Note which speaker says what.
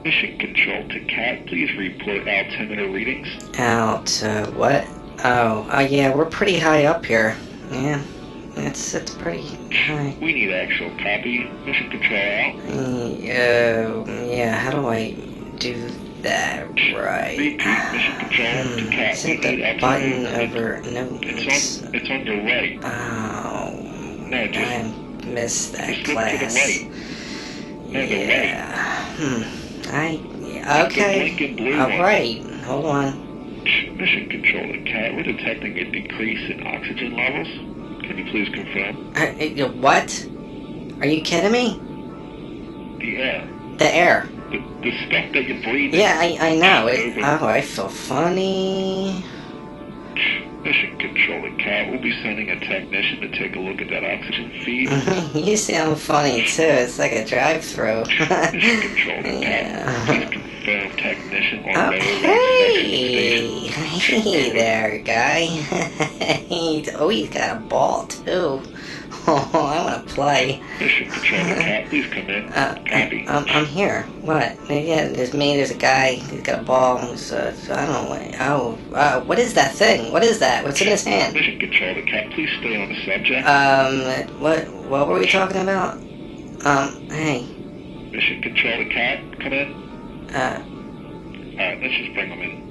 Speaker 1: Mission control to Cat. Please report altimeter readings.
Speaker 2: What? Oh, yeah, we're pretty high up here. Yeah, it's pretty high.
Speaker 1: We need actual copy. Mission control out.
Speaker 2: Yeah, how do I do that right?
Speaker 1: Repeat, mission control to Cat.
Speaker 2: Is it the button over? No,
Speaker 1: it's on your right.
Speaker 2: Oh,
Speaker 1: No, just
Speaker 2: I missed that
Speaker 1: look
Speaker 2: class.
Speaker 1: to the right. No, the right.
Speaker 2: Okay.
Speaker 1: The blinking blue
Speaker 2: All
Speaker 1: one.
Speaker 2: right. Hold on.
Speaker 1: Mission control to Cat. We're detecting a decrease in oxygen levels. Can you please confirm?
Speaker 2: What? Are you kidding me?
Speaker 1: The air.
Speaker 2: The air.
Speaker 1: The stuff that you're breathing.
Speaker 2: Yeah, I know. I feel funny.
Speaker 1: Mission control to Cat. We'll be sending a technician to take a look at that oxygen feed.
Speaker 2: You sound funny too. It's like a drive-through.
Speaker 1: Mission control to Cat. Please confirm technician on
Speaker 2: Hey, hey there, guy. He's got a ball too. Oh, I want to play.
Speaker 1: Mission control to Cat. Please come in. Copy.
Speaker 2: I'm here. What? Yeah, there's me. There's a guy. He's got a ball. So I don't know. Oh, what is that thing? What is that? What's in his hand?
Speaker 1: Mission control to Cat. Please stay on the subject.
Speaker 2: What were we talking about? Hey.
Speaker 1: Mission control to Cat. Come in. Alright, let's just bring him in.